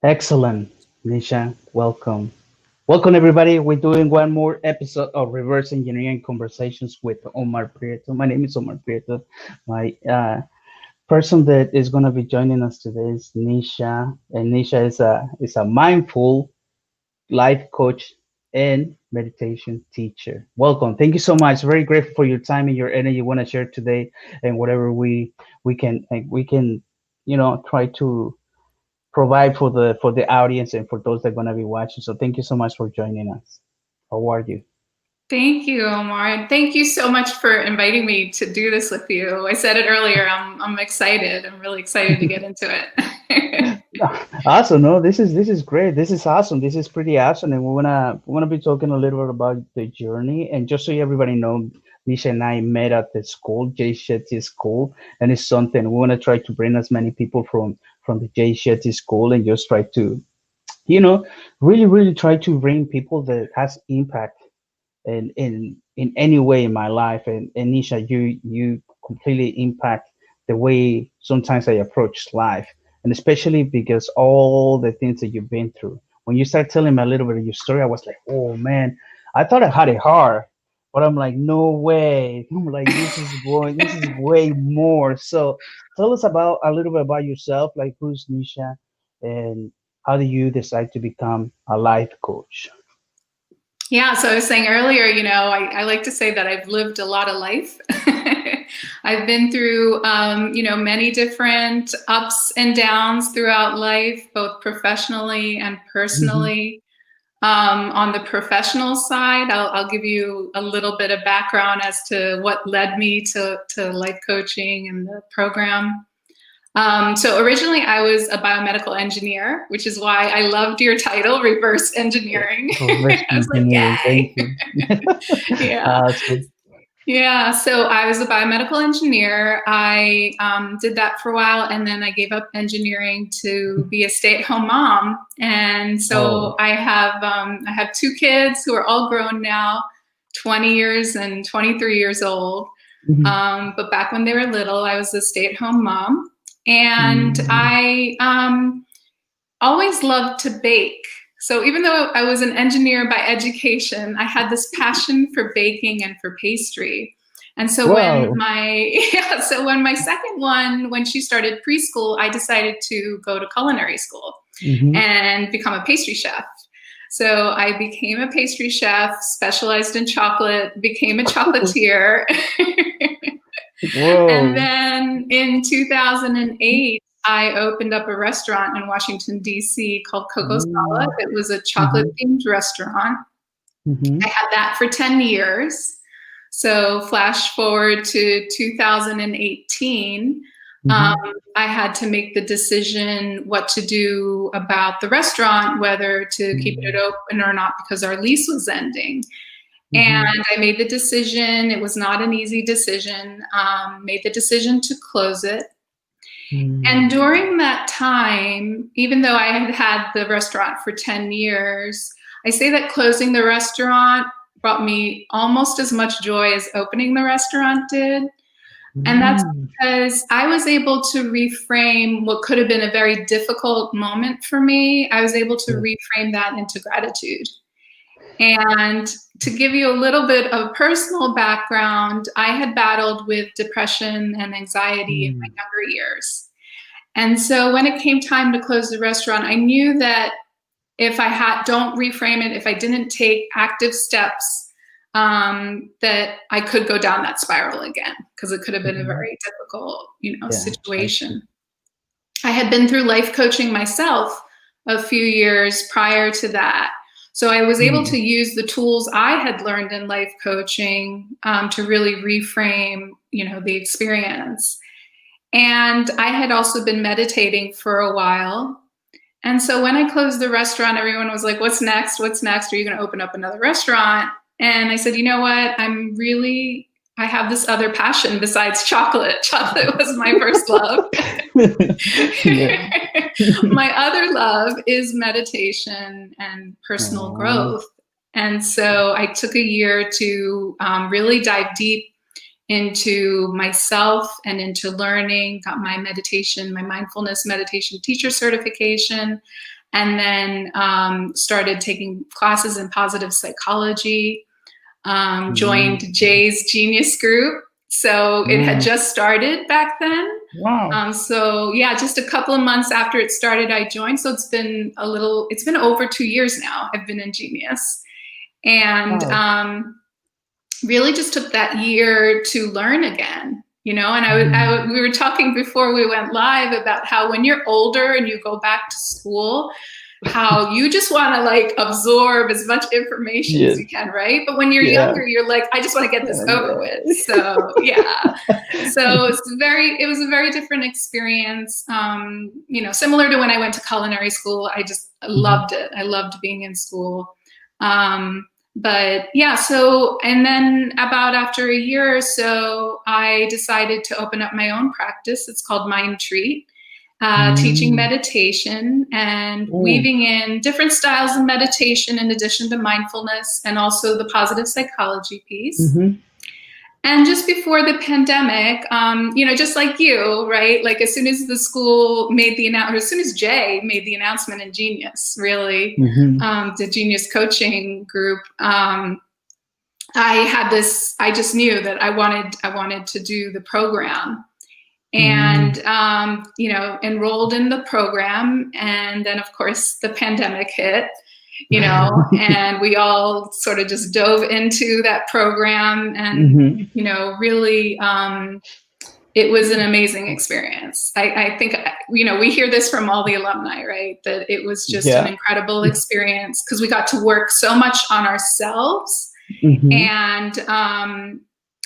Excellent, Nisha. Welcome. Welcome, everybody. We're doing one more episode of Reverse Engineering Conversations with Omar Prieto. My name is Omar Prieto. My person that is going to be joining us today is Nisha, and Nisha is a mindful life coach and meditation teacher. Welcome. Thank you so much. Very grateful for your time and your energy you want to share today, and whatever we can try to provide for the audience and for those that are going to be watching. So thank you so much for joining us. How are you? Thank you, Omar. And thank you so much for inviting me to do this with you. I said it earlier, I'm excited. I'm really excited to get into it. Awesome. No, this is great. This is awesome. This is pretty awesome. And we wanna be talking a little bit about the journey. And just so everybody know, Nisha and I met at the school, Jay Shetty School, and it's something we want to try to bring as many people from the Jay Shetty School and just try to, you know, really try to bring people that has impact in any way in my life. And Nisha, you completely impact the way sometimes I approach life, and especially because all the things that you've been through. When you start telling me a little bit of your story, I was like, oh man, I thought I had it hard, but I'm like, no way. I'm like, this is way more. So tell us about a little bit about yourself, like who's Nisha, and how do you decide to become a life coach? Yeah, so I was saying earlier, I like to say that I've lived a lot of life. I've been through, many different ups and downs throughout life, both professionally and Hmm. personally. On the professional side, I'll give you a little bit of background as to what led me to life coaching and the program. So originally I was a biomedical engineer, which is why I loved your title, Reverse Engineering. Reverse I was like, engineering. yay. Thank you. Yeah. So, Yeah. So I was a biomedical engineer. I did that for a while, and then I gave up engineering to be a stay-at-home mom. And so oh, I have two kids who are all grown now, 20 years and 23 years old. mhm, But back when they were little, I was a stay-at-home mom, and mm, I always loved to bake. So even though I was an engineer by education, I had this passion for baking and for pastry. And so when wow. my yeah, so when my second one, when she started preschool, I decided to go to culinary school Hmm. and become a pastry chef. So I became a pastry chef, specialized in chocolate, became a chocolatier. And Whoa. then in 2008, I opened up a restaurant in Washington, D.C. called Coco Sala. Mm, It was a chocolate hmm. themed restaurant. I Hmm. had that for 10 years. So, flash forward to 2018, um, Hmm. I had to make the decision what to do about the restaurant, whether to keep it open or not, because our lease was ending. And Hmm. I made the decision. It was not an easy decision. Made the decision to close it. And Hmm. during that time, even though I had had the restaurant for 10 years, I say that closing the restaurant brought me almost as much joy as opening the restaurant did. And that's Hmm. because I was able to reframe what could have been a very difficult moment for me. I was able to Yeah. reframe that into gratitude. And to give you a little bit of personal background, I had battled with depression and anxiety in my Mm, younger years. And so when it came time to close the restaurant, I knew that if I don't reframe it, if I didn't take active steps, that I could go down that spiral again, because it could have been a mhm. very difficult, Yeah, I see. situation. I had been through life coaching myself a few years prior to that. So I was able Mm, to use the tools I had learned in life coaching to really reframe, the experience. And I had also been meditating for a while. And so when I closed the restaurant, everyone was like, what's next? What's next? Are you going to open up another restaurant? And I said, you know what? I have this other passion besides chocolate. Chocolate was my first love. yeah. My other love is meditation and personal Oh, growth. And so I took a year to really dive deep into myself and into learning, got my mindfulness meditation teacher certification. and then started taking classes in positive psychology, joined Jay's Genius Group. So it had just started back then. Wow. So yeah, just a couple of months after it started, I joined. So it's been over 2 years now. I've been in Genius, and Wow. really just took that year to learn again. And we were talking before we went live about how when you're older and you go back to school, how you just want to like absorb as much information as Yes. you can, right? But when you're Yeah. younger, you're like, I just want to get this over Yeah. with. So yeah, so it was a very different experience. Similar to when I went to culinary school, I just loved it. I loved being in school. But yeah, and then about after a year or so, I decided to open up my own practice. It's called Mind Treat. Teaching meditation and Oh. weaving in different styles of meditation in addition to mindfulness and also the positive psychology piece. And just before the pandemic, just like you, right? Like as soon as the school made the announcement, or as soon as Jay made the announcement in Genius, really, the Genius coaching group, I just knew that I wanted to do the program. And enrolled in the program, and then of course the pandemic hit, and we all sort of just dove into that program, and really it was an amazing experience. I think we hear this from all the alumni, right, that it was just an incredible experience because we got to work so much on ourselves. And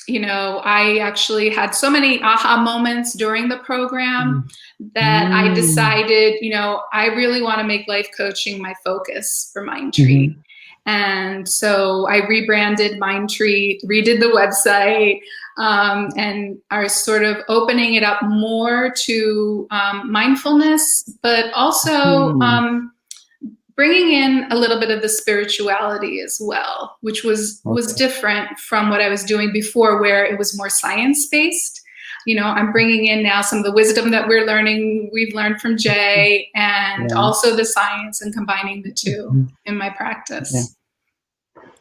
I actually had so many aha moments during the program that I decided, I really want to make life coaching my focus for Mind Treat. And so I rebranded Mind Treat, redid the website, and are sort of opening it up more to mindfulness, but also bringing in a little bit of the spirituality as well, which was different from what I was doing before, where it was more science-based. I'm bringing in now some of the wisdom that we've learned from Jay, and also the science, and combining the two in my practice.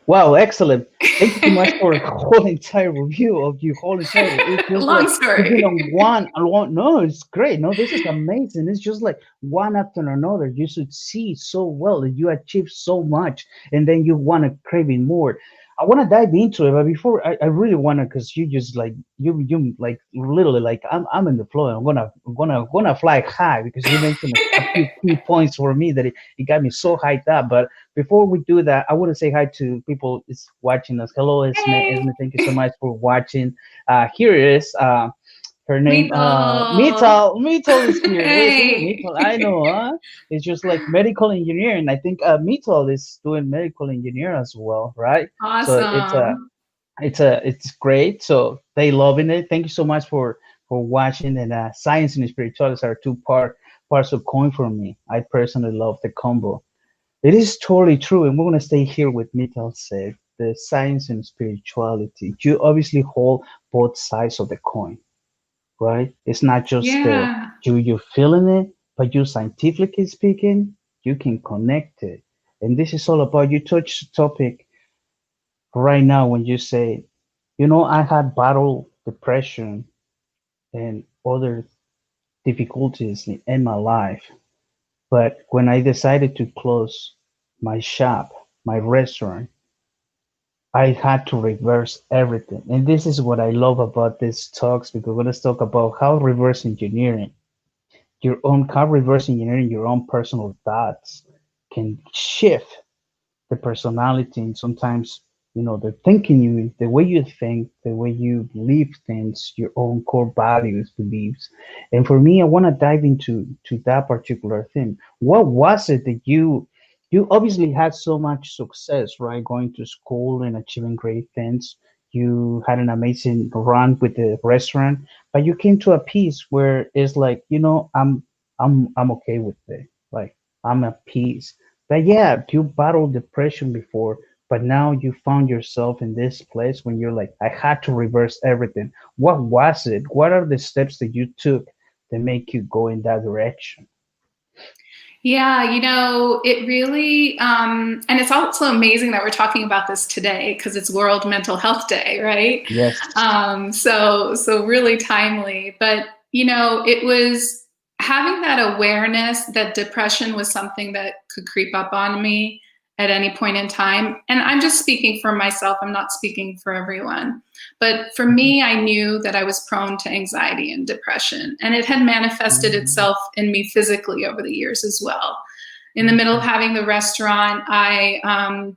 Wow, excellent. Thank you so much for the whole entire review of your whole entire. It's just Long like story. you've been on one. No, it's great. No, this is amazing. It's just like one after another. You should see so well that you achieved so much, and then you want to craving more. I want to dive into it, but before I really want to, because you just like you like literally like I'm in the flow. I'm gonna fly high because you mentioned a few key points for me that it got me so hyped up. But before we do that, I want to say hi to people is watching us. Hello, Esme. Hey. Esme, thank you so much for watching. Here it is. Her name, Meetle. Meetle is here. Hey. Meetle, I know, huh? It's just like medical engineer, and I think Meetle is doing medical engineer as well, right? So Awesome. it's great. So they loving it. Thank you so much for watching. And science and spirituality are parts of coin for me. I personally love the combo. It is totally true, and we're gonna stay here with Meetle said the science and spirituality. You obviously hold both sides of the coin, right? It's not just the you feeling it, but you scientifically speaking, you can connect it. And this is all about you touch the topic right now when you say, I had battled depression and other difficulties in my life. But when I decided to close my shop, my restaurant, I had to reverse everything. And this is what I love about these talks because we're going to talk about how reverse engineering how reverse engineering your own personal thoughts can shift the personality and sometimes the thinking the way you think, the way you believe things, your own core values, beliefs. And for me, I want to dive into that particular thing. What was it that you obviously had so much success, right? Going to school and achieving great things. You had an amazing run with the restaurant, but you came to a piece where it's like, I'm okay with it. Like I'm at peace. But yeah, you battled depression before, but now you found yourself in this place when you're like, I had to reverse everything. What was it? What are the steps that you took that make you go in that direction? Yeah, it really, and it's also amazing that we're talking about this today because it's World Mental Health Day, right? Yes. So really timely. But, it was having that awareness that depression was something that could creep up on me at any point in time. And I'm just speaking for myself. I'm not speaking for everyone. But for me, I knew that I was prone to anxiety and depression, and it had manifested itself in me physically over the years as well. In the middle of having the restaurant, I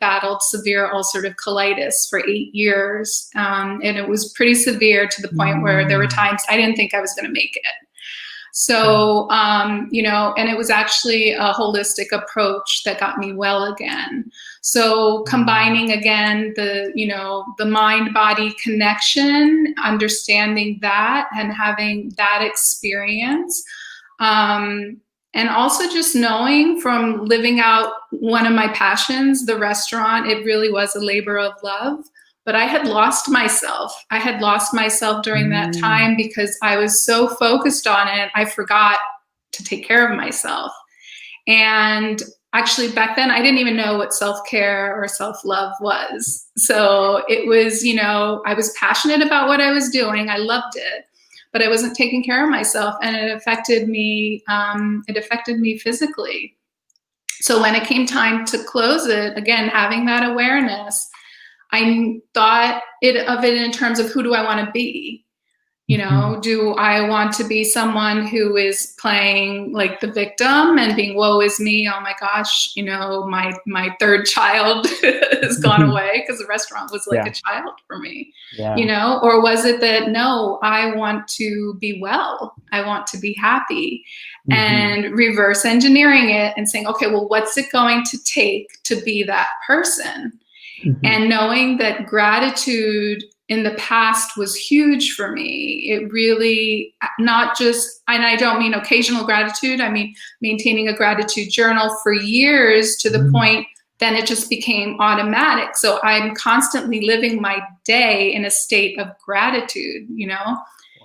battled severe ulcerative colitis for 8 years, and it was pretty severe to the point where there were times I didn't think I was going to make it. So, and it was actually a holistic approach that got me well again. So combining again the mind-body connection, understanding that and having that experience, and also just knowing from living out one of my passions, the restaurant, it really was a labor of love. But I had lost myself. I had lost myself during that time because I was so focused on it, I forgot to take care of myself. And actually back then, I didn't even know what self-care or self-love was. So it was, I was passionate about what I was doing. I loved it, but I wasn't taking care of myself, and it affected me. It affected me physically. So when it came time to close it, again, having that awareness, I thought of it in terms of who do I want to be? Do I want to be someone who is playing like the victim and being woe is me? Oh my gosh, my third child has gone away because the restaurant was like a child for me, or was it that, no, I want to be well. I want to be happy, and reverse engineering it and saying, okay, well, what's it going to take to be that person? And knowing that gratitude in the past was huge for me. It really, not just, and I don't mean occasional gratitude, I mean maintaining a gratitude journal for years to the point then it just became automatic. So I'm constantly living my day in a state of gratitude,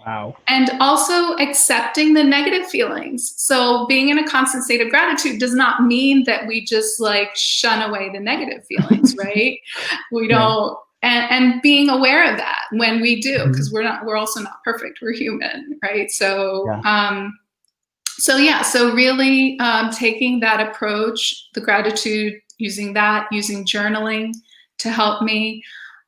Wow. And also accepting the negative feelings. So being in a constant state of gratitude does not mean that we just like shun away the negative feelings, right? We don't, and being aware of that when we do, because we're also not perfect. We're human, right? So, so really taking that approach, the gratitude, using journaling to help me.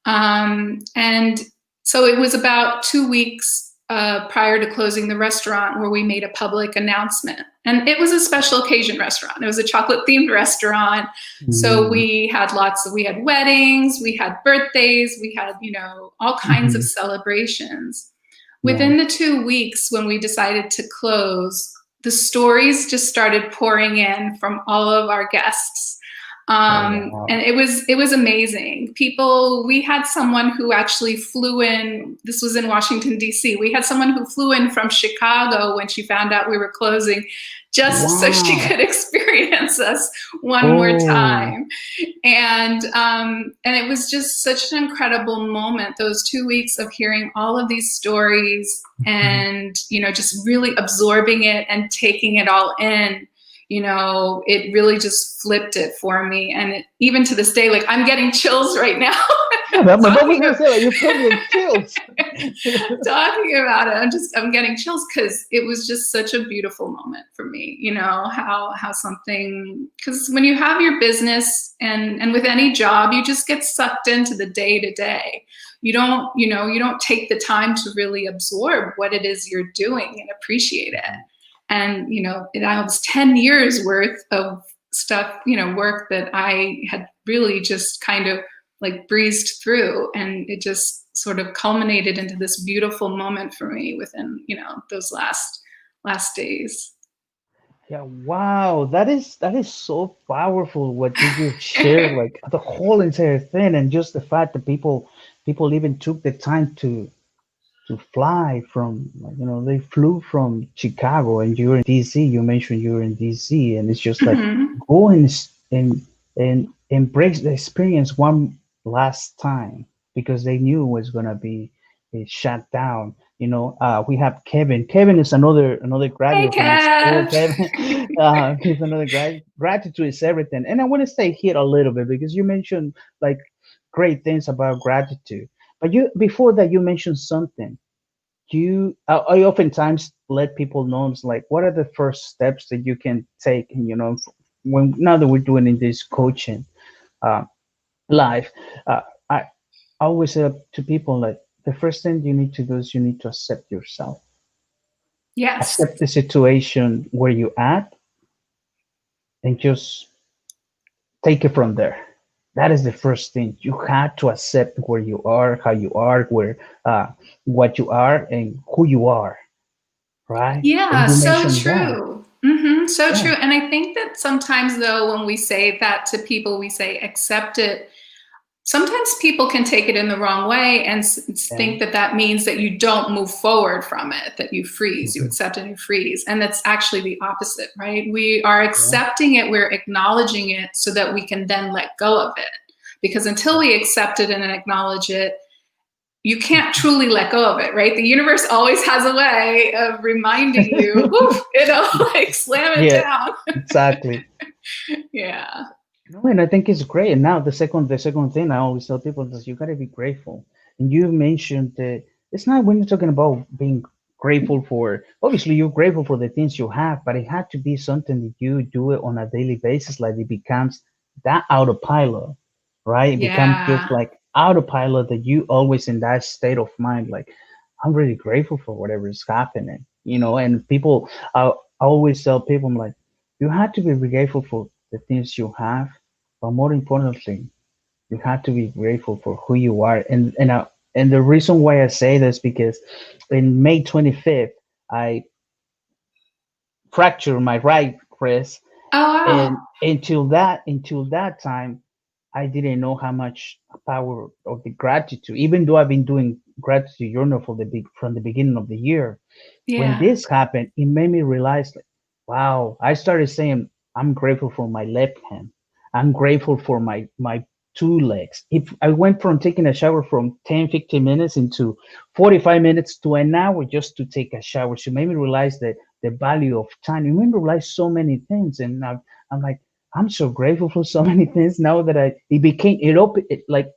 And so it was about 2 weeks prior to closing the restaurant where we made a public announcement. And it was a special occasion restaurant. It was a chocolate themed restaurant. So we had weddings, we had birthdays, we had, all kinds of celebrations. Within the 2 weeks when we decided to close, the stories just started pouring in from all of our guests. And it was amazing. We had someone who actually flew in. This was in Washington, D.C. We had someone who flew in from Chicago when she found out we were closing, just so she could experience us one more time. And it was just such an incredible moment, those 2 weeks of hearing all of these stories and, just really absorbing it and taking it all in. It really just flipped it for me. And even to this day, like, I'm getting chills right now. My mom was going to say, like, you're putting in chills. Talking about it, I'm getting chills because it was just such a beautiful moment for me. How something, because when you have your business and with any job, you just get sucked into the day to day. You don't take the time to really absorb what it is you're doing and appreciate it. And, it was 10 years worth of stuff, work that I had really just kind of like breezed through. And it just sort of culminated into this beautiful moment for me within, those last days. Yeah, wow, that is so powerful what you just shared, like the whole entire thing, and just the fact that people even took the time to fly from, they flew from Chicago, and you're in DC. You mentioned you're in DC, and it's just like go and embrace the experience one last time because they knew it was gonna be shut down. We have Kevin. Kevin is another Hey, graduate from the school. Kev. Kevin, he's another grad. Gratitude is everything. And I want to stay here a little bit because you mentioned like great things about gratitude. But you before that you mentioned something. I oftentimes let people know it's like what are the first steps that you can take, and when now that we're doing in this coaching uh, live, I always say to people like the first thing you need to do is you need to accept yourself, Yes. accept the situation where you at, and just take it from there. That is the first thing. You have to accept where you are, how you are, where what you are, and who you are, right? And Yeah, you so mentioned that. true. So Yeah. true. And I think that sometimes, though, when we say that to people, we say accept it. Sometimes people can take it in the wrong way and Yeah. think that that means that you don't move forward from it, that you freeze, you Mhm. accept it and you freeze. And that's actually the opposite, right? We are Yeah. accepting it, we're acknowledging it so that we can then let go of it. Because until we accept it and acknowledge it, you can't truly let go of it, right? The universe always has a way of reminding you, woof, like slam it Yeah, down. exactly. Yeah. No, and I think it's great. And now the second thing I always tell people is you gotta be grateful. And you mentioned that it's not when you're talking about being grateful for. Obviously, you're grateful for the things you have, but it had to be something that you do it on a daily basis, like it becomes that autopilot, right? It becomes just Yeah. like autopilot that you always in that state of mind, like I'm really grateful for whatever is happening, And people, I always tell people, I'm like, you have to be grateful for the things you have, but more importantly, you have to be grateful for who you are. And the reason why I say this because in May 25th, I fractured my right wrist, Oh, wow. and until that time, I didn't know how much power of the gratitude. Even though I've been doing gratitude journal from the beginning of the year, when Yeah. this happened, it made me realize, like, wow, I started saying, I'm grateful for my left hand. I'm grateful for my two legs. If I went from taking a shower from 10, 15 minutes into 45 minutes to an hour just to take a shower. So it made me realize that the value of time. It made me realize so many things. And I'm like, I'm so grateful for so many things now that it became, it opened, like,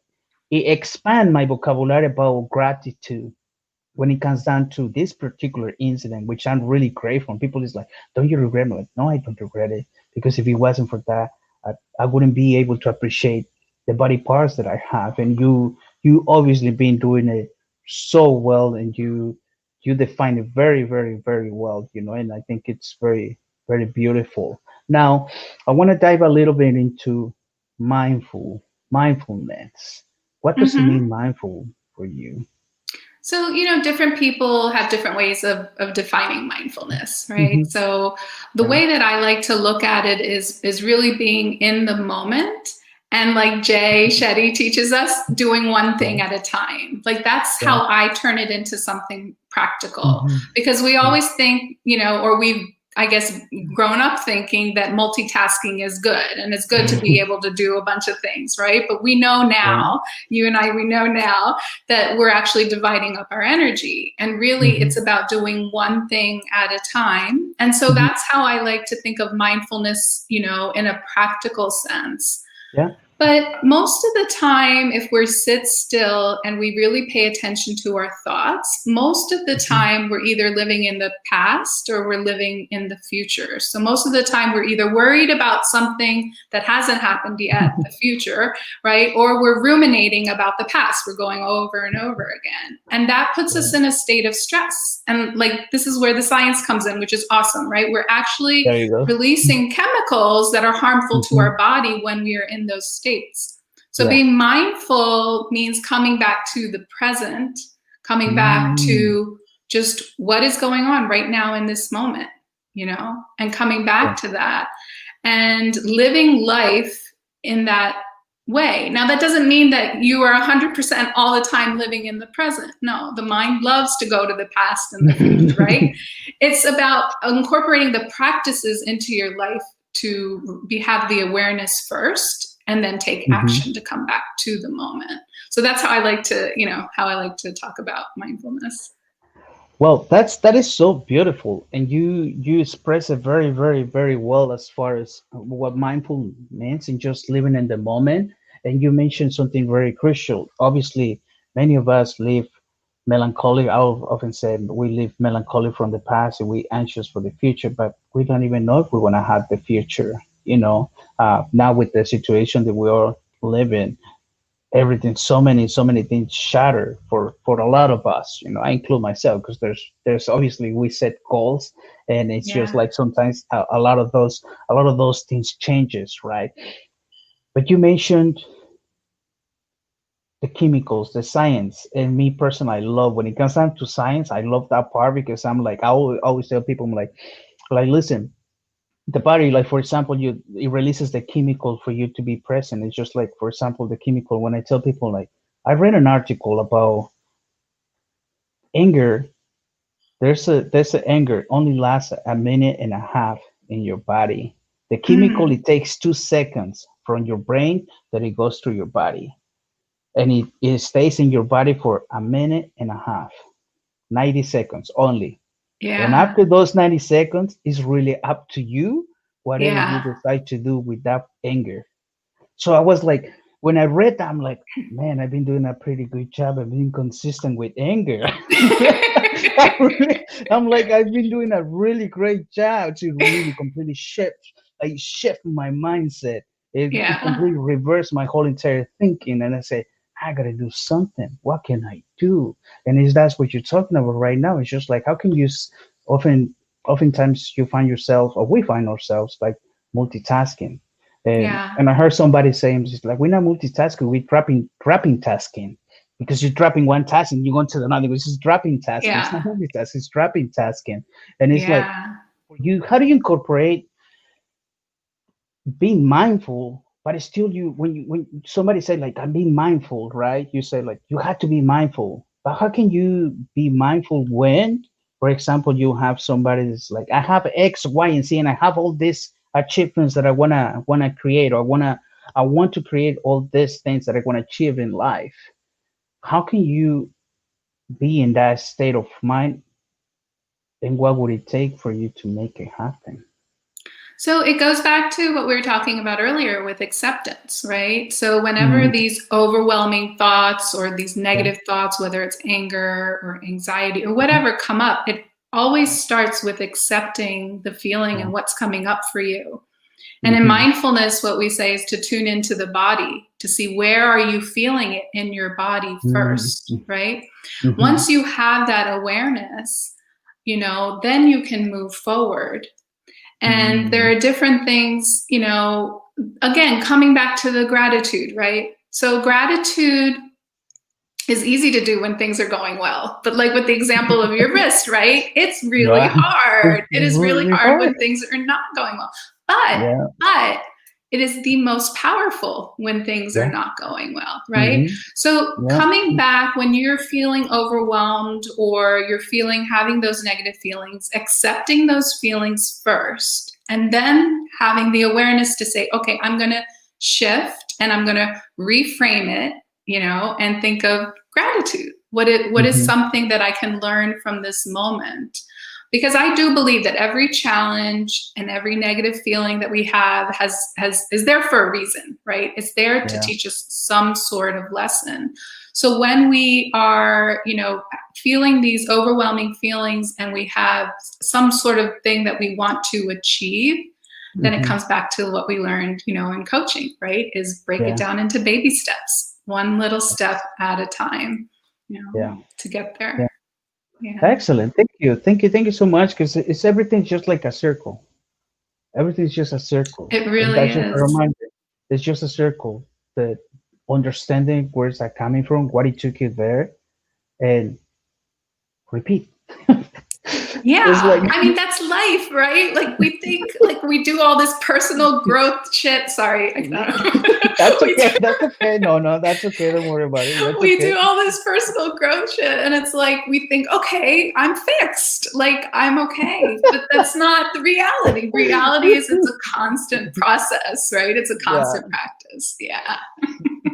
it expand my vocabulary about gratitude when it comes down to this particular incident, which I'm really grateful. And people is like, "Don't you regret it?" Like, no, I don't regret it because if it wasn't for that, I wouldn't be able to appreciate the body parts that I have. And you obviously been doing it so well, and you define it very, very, very well. And I think it's very, very beautiful. Now, I want to dive a little bit into mindfulness. What does it hmm mean, mindful, for you? So, different people have different ways of defining mindfulness, right? Hmm. So the Yeah. way that I like to look at it is really being in the moment. And like Jay Shetty teaches us, doing one Yeah. thing at a time. Like that's Yeah. how I turn it into something practical. Hmm. Because we Yeah. always think, or we've, I guess, grown up thinking that multitasking is good and it's good to be able to do a bunch of things, right? But we know Yeah. now, you and I, we know now that we're actually dividing up our energy. And really, Hmm. it's about doing one thing at a time. And so Hmm. that's how I like to think of mindfulness, in a practical sense. Yeah. But most of the time, if we sit still and we really pay attention to our thoughts, most of the Hmm. time we're either living in the past or we're living in the future. So most of the time we're either worried about something that hasn't happened yet, the future, right? Or we're ruminating about the past. We're going over and over again. And that puts Yeah. us in a state of stress. And like, this is where the science comes in, which is awesome, right? We're actually There you go. releasing chemicals that are harmful to Hmm. our body when we are in those states. So Yeah. being mindful means coming back to the present, coming back Mm. to just what is going on right now in this moment, and coming Yeah. back to that and living life in that way. Now, that doesn't mean that you are 100% all the time living in the present. No, the mind loves to go to the past and the future, right? It's about incorporating the practices into your life to have the awareness first and then take Hmm. action to come back to the moment. So that's how I like to, how I like to talk about mindfulness. Well, that is so beautiful, and you express it very, very, very well as far as what mindful means and just living in the moment. And you mentioned something very crucial. Obviously, many of us live melancholy. I'll often say we live melancholy from the past and we anxious for the future, but we don't even know if we want to have the future. Now with the situation that we all live in, everything, so many things shatter for a lot of us. I include myself, because there's obviously we set goals, and it's just Yeah. like sometimes a lot of those things changes, right? But you mentioned the chemicals, the science, and me personally, I love when it comes down to science. I love that part, because I'm like, I always tell people, I'm like, listen, the body, like for example, it releases the chemical for you to be present. It's just like, for example, the chemical, when I tell people, like, I read an article about anger. There's a anger only lasts a minute and a half in your body. The chemical, Mm, it takes 2 seconds from your brain that it goes through your body, and it stays in your body for a minute and a half, 90 seconds only. And yeah. after those 90 seconds, it's really up to you, whatever you Yeah. decide to do with that anger. So I was like, when I read that, I'm like, man, I've been doing a pretty good job of being consistent with anger. I'm like, I've been doing a really great job to really completely shift my mindset. It Yeah. completely reversed my whole entire thinking. And I say, I gotta do something. What can I do? And is that's what you're talking about right now? It's just like, how can you often, oftentimes you find yourself, or we find ourselves, like multitasking. And Yeah. I heard somebody saying, it's like, we're not multitasking, we're dropping tasking, because you're dropping one task and you're going to another, which is dropping tasking. It's not Yeah. multitasking, it's dropping tasking. And it's like, Yeah. for you, how do you incorporate being mindful, but it's still you, when somebody say, like, I'm being mindful, right? You say, like, you have to be mindful. But how can you be mindful when, for example, you have somebody that's like, I have X, Y, and Z, and I have all these achievements that I wanna create, or I want to create all these things that I want to achieve in life. How can you be in that state of mind, and what would it take for you to make it happen? So it goes back to what we were talking about earlier with acceptance, right? So whenever Mhm. these overwhelming thoughts or these Yeah. negative thoughts, whether it's anger or anxiety or whatever come up, it always starts with accepting the feeling Yeah. and what's coming up for you. And in Hmm. mindfulness, what we say is to tune into the body to see where are you feeling it in your body first, Hmm. right? Hmm. Once you have that awareness, then you can move forward. And there Hmm. are different things, again, coming back to the gratitude, right? So gratitude is easy to do when things are going well. But like with the example of your wrist, right? It's really Yeah. hard. It is really Really hard hard. when things are not going well. But Yeah. but it is the most powerful when things are Yeah. not going well, right? Hmm. So Yeah. coming back when you're feeling overwhelmed or you're having those negative feelings, accepting those feelings first, and then having the awareness to say, okay, I'm going to shift and I'm going to reframe it, and think of gratitude. What is Hmm. something that I can learn from this moment? Because I do believe that every challenge and every negative feeling that we have has is there for a reason, right? It's there to Yeah. teach us some sort of lesson. So when we are, feeling these overwhelming feelings and we have some sort of thing that we want to achieve, then it Hmm. comes back to what we learned, in coaching, right? Is break it Yeah. down into baby steps, one little step at a time, Yeah. to get Yeah. there. Yeah, Excellent. Thank you. Thank you. Thank you so much. Because it's everything's just like a circle. Everything's just a circle, it and really that's just a is. reminder. It's just a circle. That understanding where's that coming from, what it took you there, and repeat. It's Yeah, like I mean that's life, right? Like we think, like we do all this personal growth shit. Sorry, I don't know. that's we okay. do, That's okay. No, no, that's okay. Don't worry about it. That's we okay. do all this personal growth shit, and it's like we think, okay, I'm fixed, like I'm okay, but that's not the reality. Reality is it's a constant process, right? It's a Yeah. constant practice. Yeah.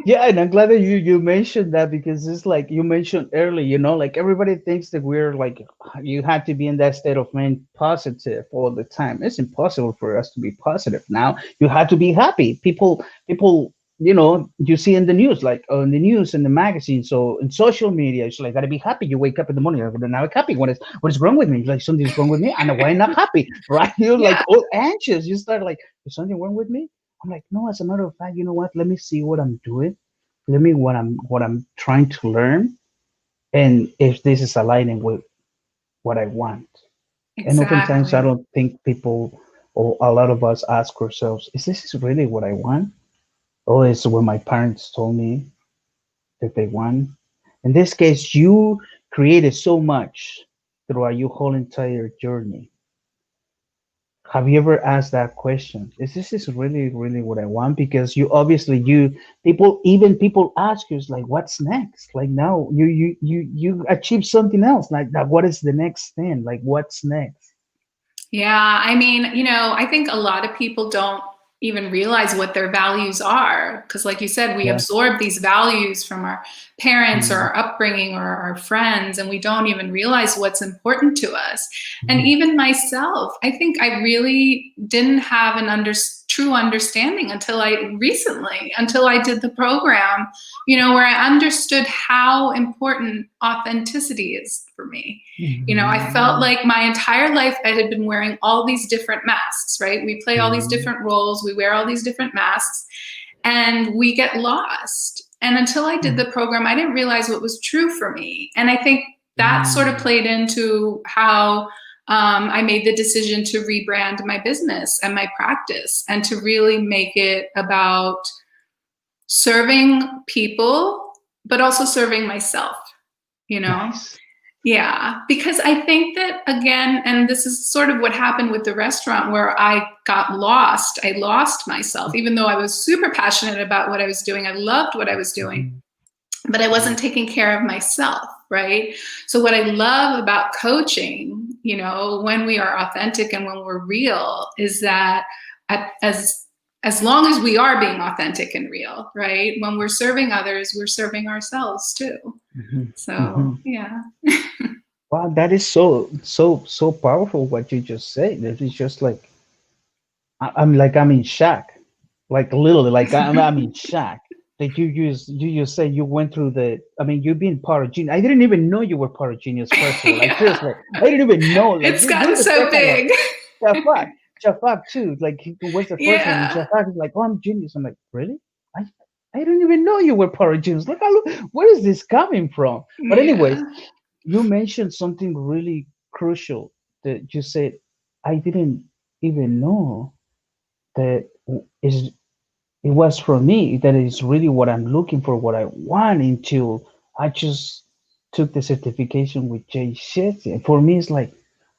Yeah, and I'm glad that you mentioned that because it's like you mentioned earlier, like everybody thinks that we're like you have to be in that state of being positive all the time. It's impossible for us to be positive now. You have to be happy. People, you see in the news, like on the news and the magazine, so in social media, it's like gotta be happy. You wake up in the morning, like, now I'm happy. What is wrong with me? Like something's wrong with me, and why not happy, right? You're like Yeah, all anxious. You start like, is something wrong with me? I'm like, no, as a matter of fact, you know what? Let me see what I'm doing. Let me what I'm trying to learn, and if this is aligning with what I want. And oftentimes, I exactly. don't think people or a lot of us ask ourselves, is this is really what I want? Or is what my parents told me that they want? In this case, you created so much throughout your whole entire journey. Have you ever asked that question? Is this is really, really what I want? Because you obviously people ask you, it's like, what's next? Like now you achieve something else. Like that, what is the next thing? Like what's next? Yeah, I mean, I think a lot of people don't even realize what their values are. Because, like you said, we Yeah. absorb these values from our parents or Mm, our upbringing or our friends, and we don't even realize what's important to us. And mhm, even myself, I think I really didn't have an true understanding until until I did the program, where I understood how important authenticity is for me. I felt mhm, like my entire life I had been wearing all these different masks, right? We play all these mhm, different roles, we wear all these different masks, and we get lost. And until I did mhm, the program, I didn't realize what was true for me. And I think that sort of mhm. played into how I made the decision to rebrand my business and my practice and to really make it about serving people, but also serving myself, you know? Nice. Yeah, because I think that again, and this is sort of what happened with the restaurant where I got lost. I lost myself, even though I was super passionate about what I was doing. I loved what I was doing, Mhm, but I wasn't mhm, taking care of myself, right? So, what I love about coaching, when we are authentic and when we're real, is that as long as we are being authentic and real, right? When we're serving others, we're serving ourselves too. mhm, So, mhm. yeah. Wow, that is so powerful what you just said. That is just like I'm in shock. Like literally, like I'm in shock. That you say you went through the. I mean, you've been part of Genius. I didn't even know you were part of Genius. First of all, like Yeah. seriously, I didn't even know. Like It's you're gotten the so second one. big. Shafak, Shafak too. Like he was the first one, and Yeah. Shafak is like, "Oh, I'm Genius." I'm like, "Really? I I didn't even know you were part of Genius. Look, where is this coming from?" But anyways, Yeah. you mentioned something really crucial that you said I didn't even know that is it was for me that is really what I'm looking for, what I want until I just took the certification with Jay Shetty. And for me, it's like,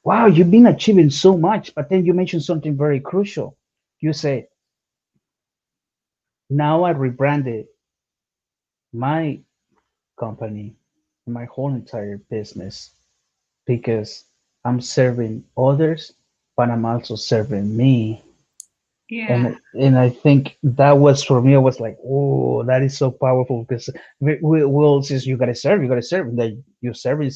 wow, you've been achieving so much. But then you mentioned something very crucial. You say, now I rebranded my company, my whole entire business because I'm serving others, but I'm also serving me. Yeah. And I think that was for me. I was like, oh, that is so powerful because we'll just you gotta serve, and then you serve, and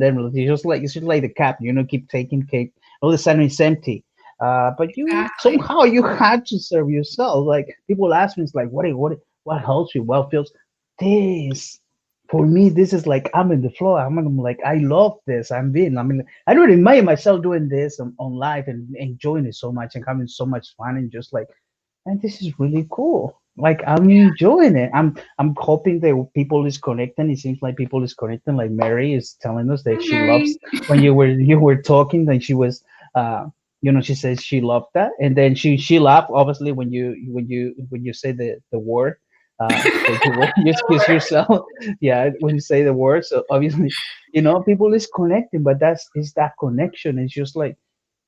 then it's just like the cup, keep taking cake. All of a sudden it's empty. But you Exactly. somehow you had to serve yourself. Like people ask me, it's like, what helps you? What feels this? For me, this is like I'm in the flow. I'm like I love this. I mean, I don't imagine myself doing this on live and enjoying it so much and having so much fun and just like, and this is really cool. Like I'm enjoying it. I'm hoping that people is connecting. It seems like people is connecting. Like Mary is telling us that Hi, she loves Mary. when you were talking. That she was, she says she loved that, and then she laughed obviously when you say the word. That you were you excuse yourself. Yeah, when you say the word. So obviously, people is connecting, but that's is that connection. It's just like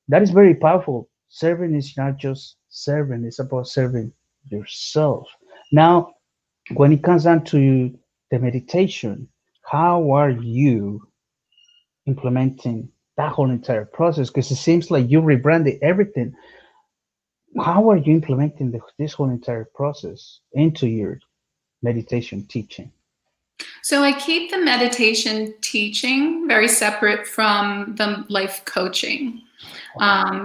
that is very powerful. Serving is not just serving, it's about serving yourself. Now, when it comes down to the meditation, how are you implementing that whole entire process? Because it seems like you rebranded everything. How are you implementing this whole entire process into your? meditation teaching? So I keep the meditation teaching very separate from the life coaching.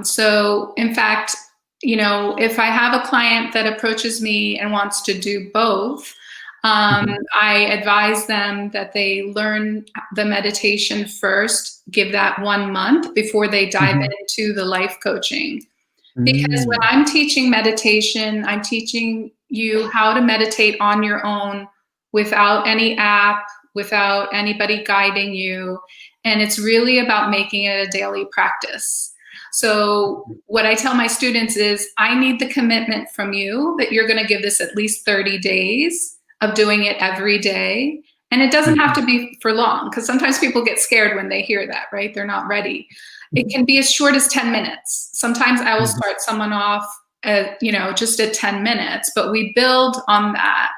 So in fact, if I have a client that approaches me and wants to do both, I advise them that they learn the meditation first, give that 1 month before they dive into the life coaching. Because when I'm teaching meditation, I'm teaching you how to meditate on your own without any app, without anybody guiding you. And it's really about making it a daily practice. So what I tell my students is I need the commitment from you that you're going to give this at least 30 days of doing it every day. And it doesn't have to be for long, because sometimes people get scared when they hear that, right? They're not ready. It can be as short as 10 minutes. Sometimes I will start someone off at, just at 10 minutes, but we build on that.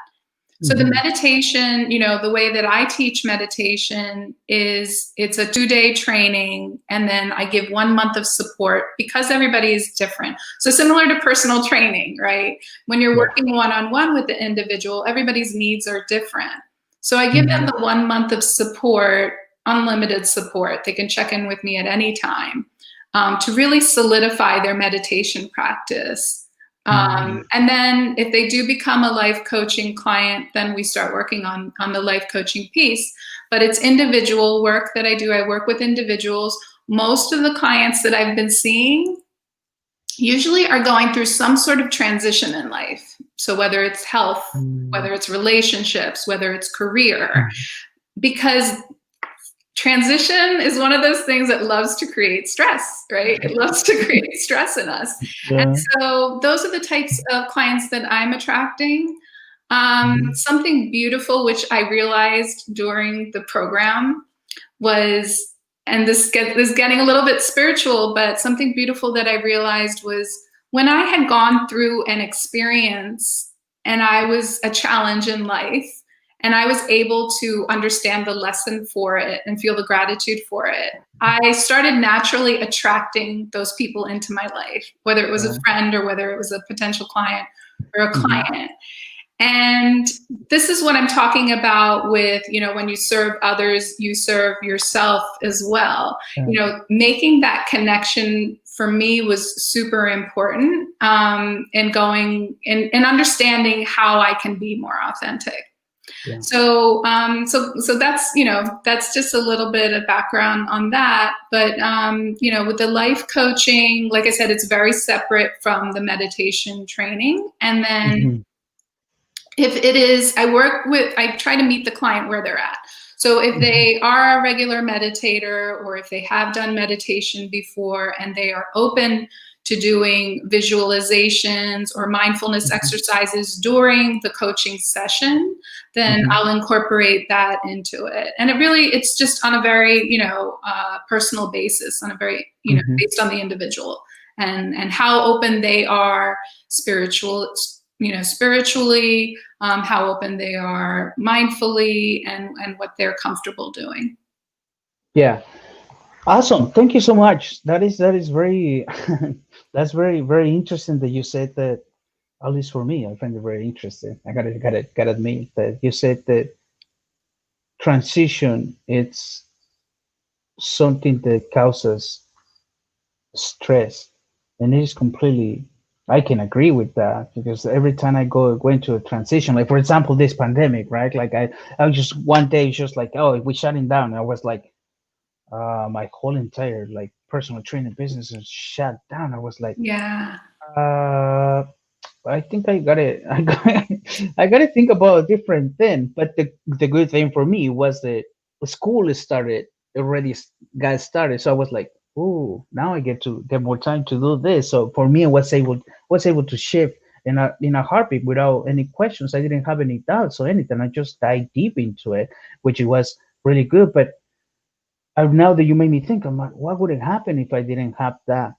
So the meditation, the way that I teach meditation is it's a 2-day training, and then I give 1 month of support because everybody is different. So similar to personal training, right? When you're working one-on-one with the individual, everybody's needs are different. So I give them the 1 month of support, unlimited support. They can check in with me at any time to really solidify their meditation practice. And then if they do become a life coaching client, then we start working on the life coaching piece. But it's individual work that I do. I work with individuals. Most of the clients that I've been seeing usually are going through some sort of transition in life. So whether it's health, whether it's relationships, whether it's career, because transition is one of those things that loves to create stress, right? It loves to create stress in us. And so those are the types of clients that I'm attracting. Something beautiful, which I realized during the program was, and this is getting a little bit spiritual, but something beautiful that I realized was when I had gone through an experience and I was a challenge in life, and I was able to understand the lesson for it and feel the gratitude for it, I started naturally attracting those people into my life, whether it was a friend or whether it was a potential client or a client. And this is what I'm talking about with, when you serve others, you serve yourself as well. Making that connection for me was super important in going and understanding how I can be more authentic. So that's, that's just a little bit of background on that. But, with the life coaching, like I said, it's very separate from the meditation training. And then if it is, I try to meet the client where they're at. So if they are a regular meditator, or if they have done meditation before and they are open to doing visualizations or mindfulness exercises during the coaching session, then I'll incorporate that into it. And it's just on a very, personal basis, on a very, based on the individual and how open they are spiritually, how open they are mindfully, and what they're comfortable doing. Yeah. Awesome. Thank you so much. That is very that's very, very interesting that you said that, at least for me, I find it very interesting. I gotta admit that you said that transition, it's something that causes stress. And it is completely, I can agree with that, because every time I go into a transition, like for example, this pandemic, right? Like I was just one day just like, oh, we're shutting down. I was like, my whole entire like personal training business is shut down. I was like, uh, I think I gotta think about a different thing. But the good thing for me was that school started already, got started. So I was like, oh, now I get more time to do this. So for me, I was able to shift in a heartbeat without any questions. I didn't have any doubts or anything. I just dived deep into it, which it was really good. But now that you made me think, I'm like, what would have happened if I didn't have that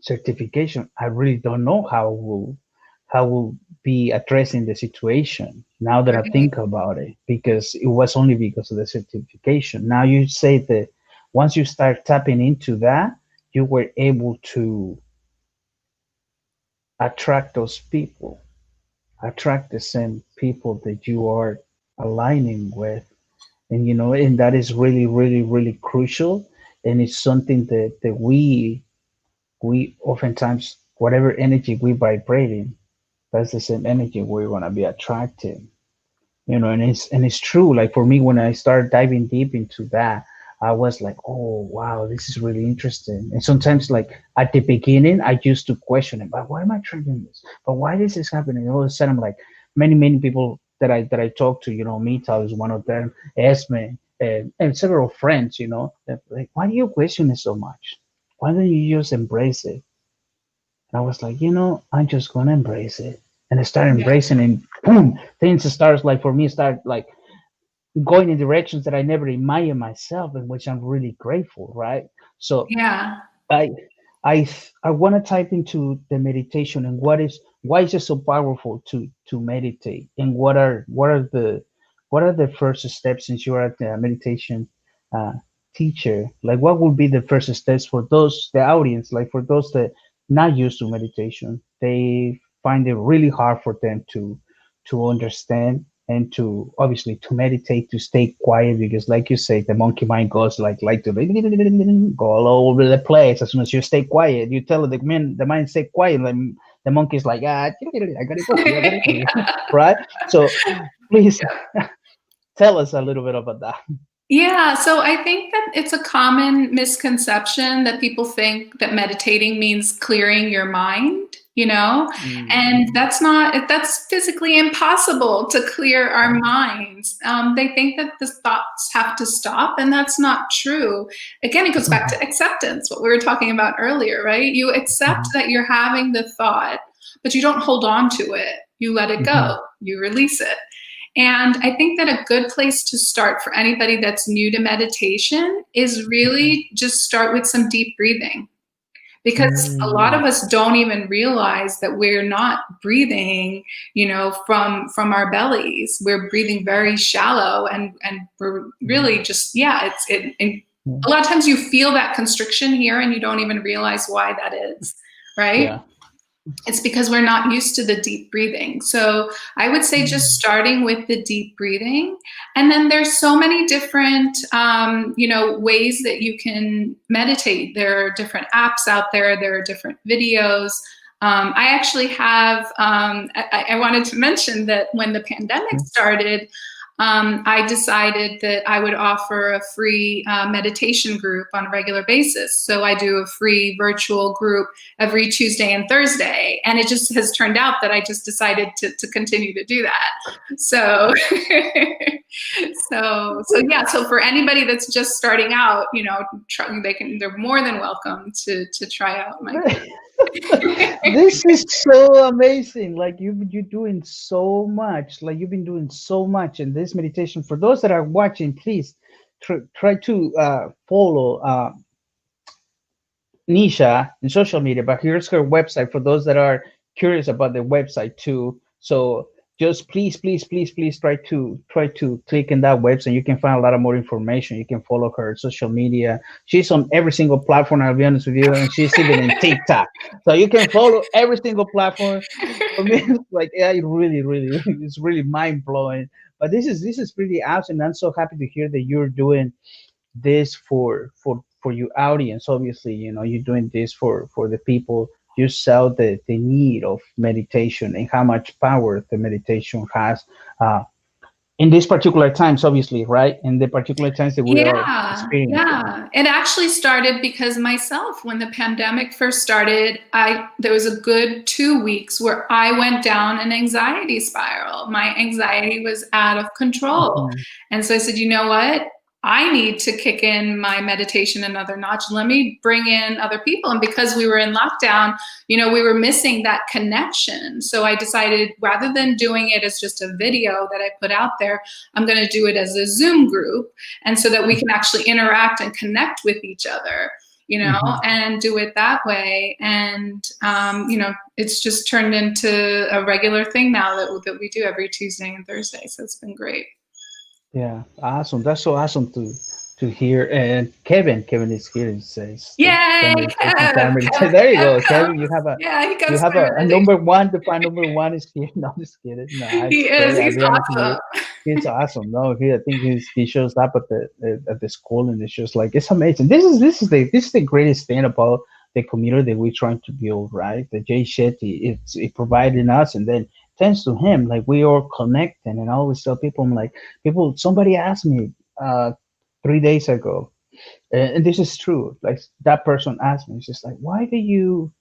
certification? I really don't know how will be addressing the situation now that I think about it, because it was only because of the certification. Now you say that once you start tapping into that, you were able to attract those people. attract the same people that you are aligning with. And and that is really, really, really crucial. And it's something that we oftentimes, whatever energy we vibrate in, that's the same energy we're gonna be attracting. And it's true. Like for me, when I started diving deep into that, I was like, oh wow, this is really interesting. And sometimes, like at the beginning, I used to question it, but why am I trying this? But why this is happening? And all of a sudden, I'm like, many people that I talk to, Mita is one of them, Esme, and several friends, they're like, why do you question it so much? Why don't you just embrace it? And I was like, I'm just gonna embrace it. And I started Yeah. embracing it, and boom, things start like for me start like going in directions that I never imagined myself, and which I'm really grateful, right? So Yeah. I I want to type into the meditation and why is it so powerful to meditate, and what are the first steps, since you are a meditation uh, teacher, like what would be the first steps for those the audience, like for those that not used to meditation, they find it really hard for them to understand and to obviously to meditate, to stay quiet, because like you say, the monkey mind goes like to go all over the place. As soon as you stay quiet, you tell the mind stay quiet, like the monkey's like, I gotta go here, I gotta go here. Right? So please tell us a little bit about that. Yeah, so I think that it's a common misconception that people think that meditating means clearing your mind, and Mm, that's physically impossible to clear our minds. They think that the thoughts have to stop, and that's not true. Again, it goes back to acceptance, what we were talking about earlier, right? You accept mhm, that you're having the thought, but you don't hold on to it. You let it mhm, go, you release it. And I think that a good place to start for anybody that's new to meditation is mhm, really just start with some deep breathing. Because a lot of mm, us don't even realize that we're not breathing, from our bellies. We're breathing very shallow, and we're mm, really just, yeah, a lot of times you feel that constriction here and you don't even realize why that is, right? yeah. It's because we're not used to the deep breathing. So I would say just Mm, starting with the deep breathing. And then there's so many different, ways that you can meditate. There are different apps out there. There are different videos. I actually have, I wanted to mention that when the pandemic mm, started, I decided that I would offer a free meditation group on a regular basis. So I do a free virtual group every Tuesday and Thursday. And it just has turned out that I just decided to continue to do that. So, so yeah. So for anybody that's just starting out, they're more than welcome to try out my This is so amazing. Like you're doing so much. Like you've been doing so much in this meditation. For those that are watching, please try to follow Nisha in social media. But here's her website for those that are curious about the website too. So just please, please, please, please try to click in that website. You can find a lot of more information. You can follow her social media. She's on every single platform, I'll be honest with you, and she's even in TikTok. So you can follow every single platform. For me, it's like, yeah, it really, really, it's really mind blowing. But this is pretty awesome. I'm so happy to hear that you're doing this for your audience. Obviously, you're doing this for the people. You sell the need of meditation and how much power the meditation has in these particular times, obviously, right? In the particular times that we are Yeah, experiencing. yeah. It actually started because myself, when the pandemic first started, there was a good 2 weeks where I went down an anxiety spiral. My anxiety was out of control. Mhm, And so I said, you know what? I need to kick in my meditation another notch. Let me bring in other people. And because we were in lockdown, we were missing that connection. So I decided, rather than doing it as just a video that I put out there, I'm going to do it as a Zoom group, and so that we can actually interact and connect with each other, mhm. and do it that way. And it's just turned into a regular thing now that we do every Tuesday and Thursday. So it's been great. Yeah, awesome. That's so awesome to hear. And Kevin is here. He says the Yay, time meditation, Kev! time meditation. Kev, There you Kev go, Kevin. comes. Yeah, he You comes have to my a meditation. number one. The fan number one is here. No, I'm just kidding. No, He it's is. great. I'll He's be honest with you. awesome. He's awesome. No, I think he shows up at the school, and it's just like it's amazing. This is the greatest thing about the community that we're trying to build, right? The Jay Shetty, it providing us, and then thanks to him, like we all connecting. And I always tell people, I'm like, people. Somebody asked me 3 days ago, and this is true. Like that person asked me, it's just like, why do you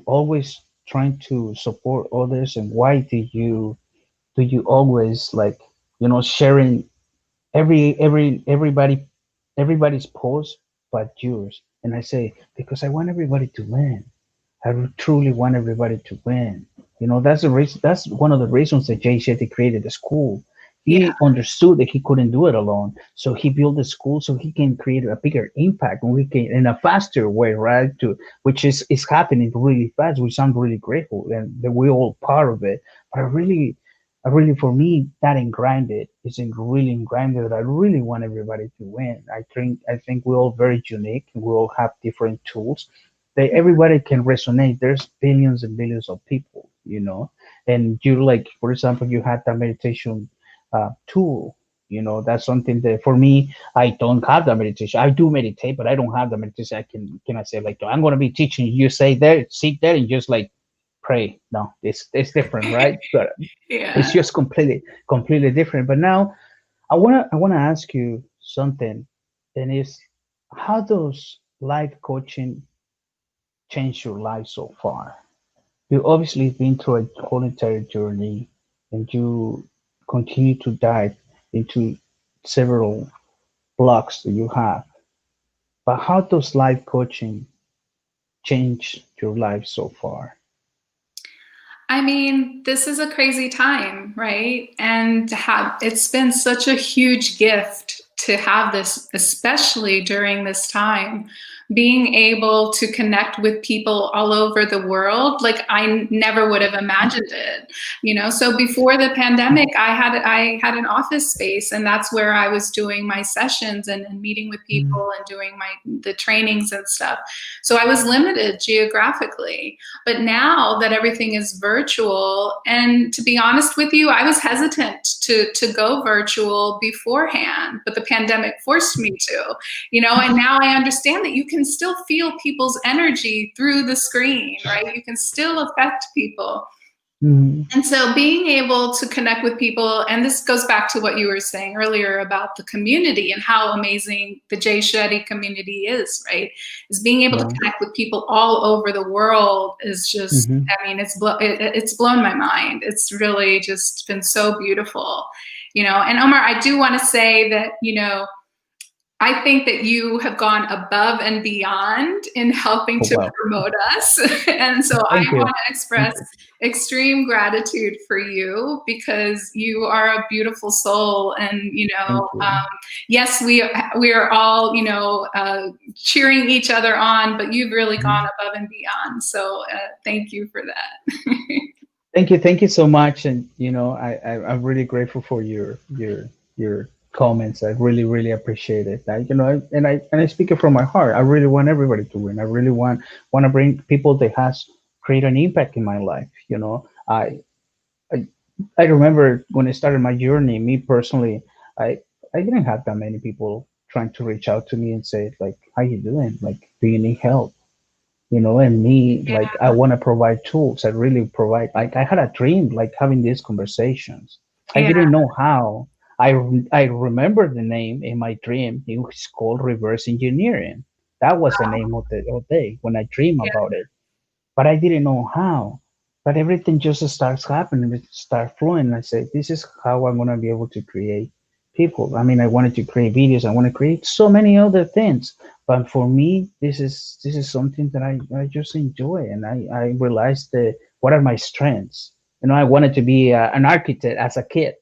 always trying to support others, and why do you always like sharing everybody's post but yours? And I say, because I want everybody to win. I truly want everybody to win. That's the reason. That's one of the reasons that Jay Shetty created the school. Yeah, He understood that he couldn't do it alone, so he built the school so he can create a bigger impact, and we can in a faster way, right? To which is happening really fast. We sound really grateful, and that we're all part of it. But I really, for me, that ingrained it. It's really ingrained that I really want everybody to win. I think we're all very unique, and we all have different tools that everybody can resonate. There's billions and billions of people. And you, like, for example, you had that meditation tool. That's something that for me, I don't have the meditation. I do meditate, but I don't have the meditation. I say, like, I'm going to be teaching you, say there, sit there, and just like pray. No, it's different, right? But yeah. it's just completely different. But now I wanna ask you something, and is, how does life coaching change your life so far? You obviously been through a whole entire journey, and you continue to dive into several blocks that you have. But how does life coaching change your life so far? I mean, this is a crazy time, right? And it's been such a huge gift to have this, especially during this time, being able to connect with people all over the world. Like I never would have imagined it. So before the pandemic, I had an office space, and that's where I was doing my sessions and meeting with Mm, people and doing the trainings and stuff. So I was limited geographically. But now that everything is virtual, and to be honest with you, I was hesitant to go virtual beforehand, but the pandemic forced me to. And now I understand that you can still feel people's energy through the screen, right? You can still affect people. mm, And so being able to connect with people, and this goes back to what you were saying earlier about the community and how amazing the Jay Shetty community is, right? Is being able to yeah. connect with people all over the world is just, Hmm. I mean, it's blown my mind. It's really just been so beautiful. And Omar, I do want to say that, I think that you have gone above and beyond in helping Oh, to wow. promote us. And so I Thank you. want to Thank express you. extreme gratitude for you, because you are a beautiful soul. And Thank you. yes, we are all cheering each other on, but you've really gone Mhm. above and beyond. So thank you for that. Thank you so much. And I'm really grateful for your comments. I really, really appreciate it. And I speak it from my heart. I really want everybody to win. I really want to bring people that has create an impact in my life. I I remember when I started my journey, me personally, I didn't have that many people trying to reach out to me and say, like, how you doing? Like, do you need help? And me, Yeah, like, I want to provide tools. I really provide, like, I had a dream, like, having these conversations. I yeah, didn't know how. I remember the name in my dream. It was called reverse engineering. That was the name of the day when I dream yeah. about it, but I didn't know how. But everything just starts happening, it starts flowing. And I say, this is how I'm gonna be able to create people. I mean, I wanted to create videos. I want to create so many other things. But for me, this is something that I just enjoy, and I realized that what are my strengths. I wanted to be an architect as a kid.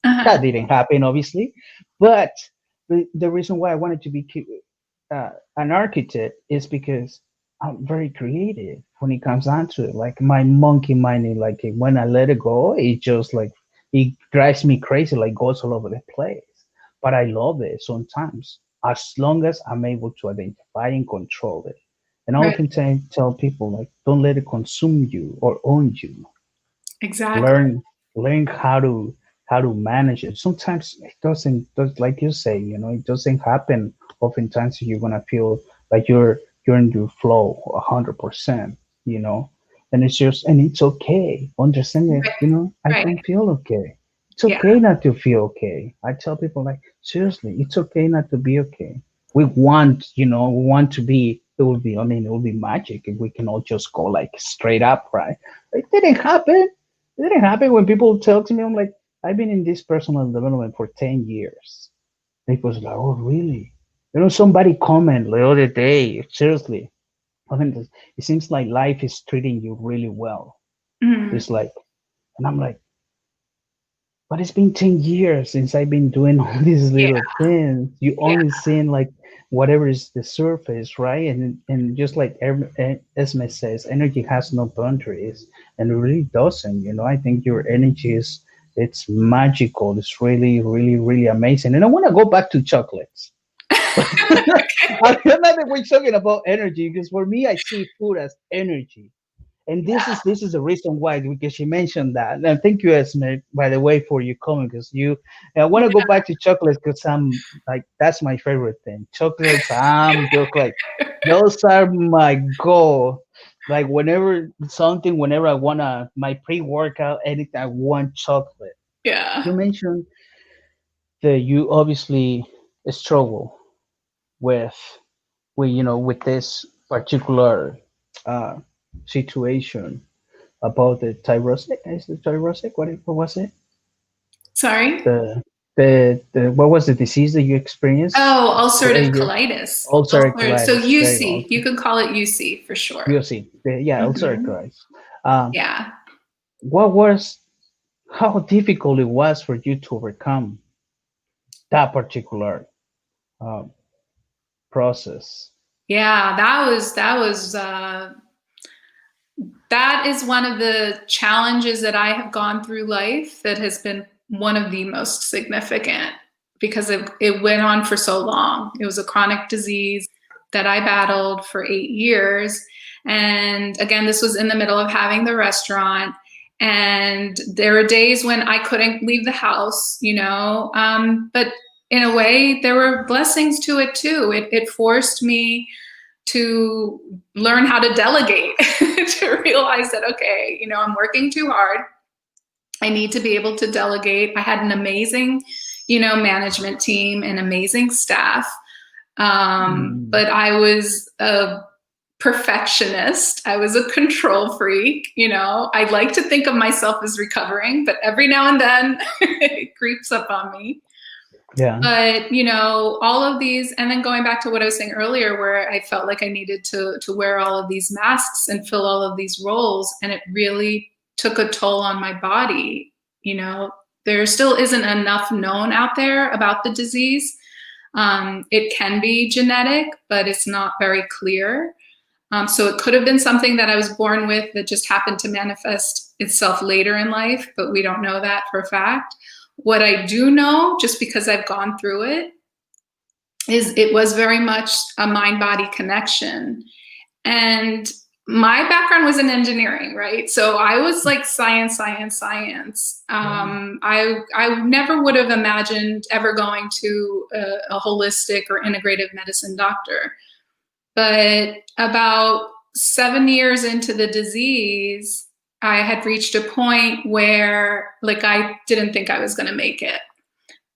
Uh-huh. That didn't happen, obviously, but the reason why I wanted to be an architect is because I'm very creative when it comes down to it. Like my monkey mind, like when I let it go, it just like it drives me crazy, like goes all over the place. but I love it sometimes as long as I'm able to identify and control it. And I Right. often tell people like, don't let it consume you or own you. Exactly. Learn how to manage it. Sometimes it doesn't, does like you say, it doesn't happen. Oftentimes you're gonna feel like you're in your flow 100%, you know, and it's okay. Understand that, Right. I Right. don't feel okay. It's Yeah. okay not to feel okay. I tell people like, seriously, it's okay not to be okay. We want to be, it will be magic if we can all just go like straight up, right? It didn't happen. It didn't happen when people tell to me, I'm like, I've been in this personal development for 10 years. People's like, oh, really? Somebody comment the other day, seriously, I mean, it seems like life is treating you really well. Mm. It's like, and I'm like, but it's been 10 years since I've been doing all these Yeah. little things. You Yeah. only seeing like whatever is the surface, right? And just like Esme says, energy has no boundaries, and it really doesn't. I think your energy it's magical. It's really, really, really amazing. And I want to go back to chocolates. I feel like that we're talking about energy because for me, I see food as energy. And this is the reason why, because she mentioned that. And thank you, Esme, by the way, for your comment. Because I want to go back to chocolates because I'm like that's my favorite thing. Chocolates, I'm just like those are my goal. Like whenever I wanna my pre-workout, anything, I want chocolate. Yeah. You mentioned that you obviously struggle with with this particular uh, situation about the tyrosic. Is the tyrosic? What was it? Sorry. The what was the disease that you experienced Oh, for ulcerative 8 years? colitis. Ulcerative So colitis. There you go. UC, you can call it UC for You short. see, yeah, ulcerative Hmm. colitis. Um, Yeah. what was how difficult it was for you to overcome that particular um, process? Yeah, that is one of the challenges that I have gone through life that has been one of the most significant because it went on for so long. It was a chronic disease that I battled for 8 years. And again, this was in the middle of having the restaurant. And there were days when I couldn't leave the house, but in a way, there were blessings to it too. It forced me to learn how to delegate, to realize that, okay, I'm working too hard. I need to be able to delegate. I had an amazing, management team and amazing staff. Mm, But I was a perfectionist. I was a control freak. I like to think of myself as recovering, but every now and then it creeps up on me. yeah. But all of these, and then going back to what I was saying earlier, where I felt like I needed to wear all of these masks and fill all of these roles, and it really took a toll on my body. There still isn't enough known out there about the disease. It can be genetic, but it's not very clear. So it could have been something that I was born with that just happened to manifest itself later in life, but we don't know that for a fact. What I do know, just because I've gone through it, is it was very much a mind-body connection. And my background was in engineering, right? So I was like science, science, science. I never would have imagined ever going to a holistic or integrative medicine doctor. But about 7 years into the disease, I had reached a point where like I didn't think I was going to make it.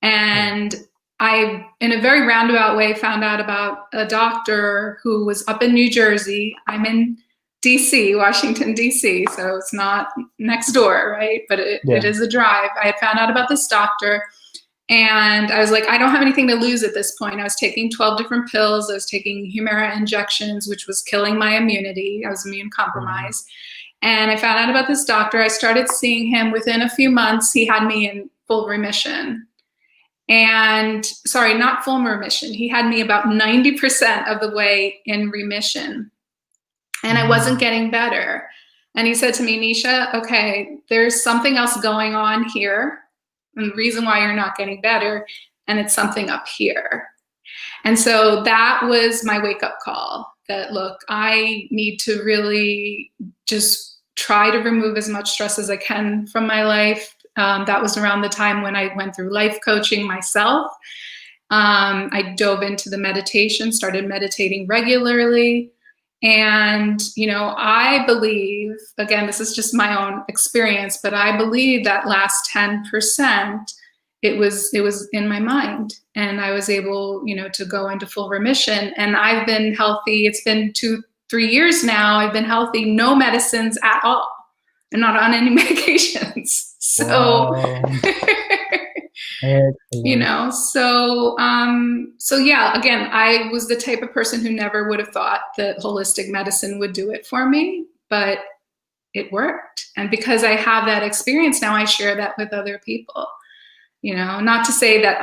And I, in a very roundabout way, found out about a doctor who was up in New Jersey. I'm in DC, Washington, DC, so it's not next door, right? But it Yeah. is a drive. I had found out about this doctor, and I was like, I don't have anything to lose at this point. I was taking 12 different pills. I was taking Humira injections, which was killing my immunity. I was immune Mm, compromised. And I found out about this doctor. I started seeing him within a few months. He had me in full remission. And sorry, not full remission. He had me about 90% of the way in remission. And I wasn't mm, getting better. And he said to me, Nisha, okay, there's something else going on here. And the reason why you're not getting better. and it's something up here. And so that was my wake up call that, look, I need to really just try to remove as much stress as I can from my life. That was around the time when I went through life coaching myself. I dove into the meditation, started meditating regularly. And, I believe, again, this is just my own experience, but I believe that last 10%, it was in my mind, and I was able, to go into full remission. And I've been healthy. It's been 2-3 years now. I've been healthy, no medicines at all. I'm not on any medications. So, Wow. Excellent. so yeah, again, I was the type of person who never would have thought that holistic medicine would do it for me, but it worked. And because I have that experience now, I share that with other people. Not to say that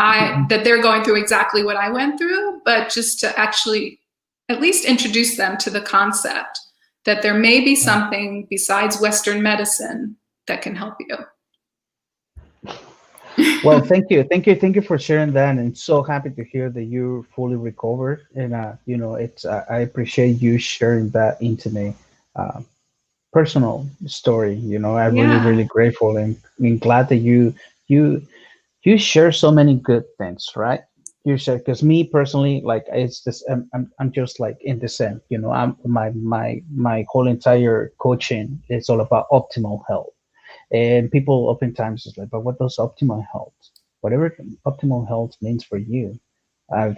that they're going through exactly what I went through, but just to actually at least introduce them to the concept that there may be something besides Western medicine that can help you. Well, thank you for sharing that, and so happy to hear that you're fully recovered. And it's I appreciate you sharing that intimate, uh, personal story. I'm really Yeah. really grateful and glad that you you share so many good things, right? You share, because me personally, like, it's just I'm just like in the same. I'm my whole entire coaching is all about optimal health. And people oftentimes is like, but what does optimal health? Whatever optimal health means for you.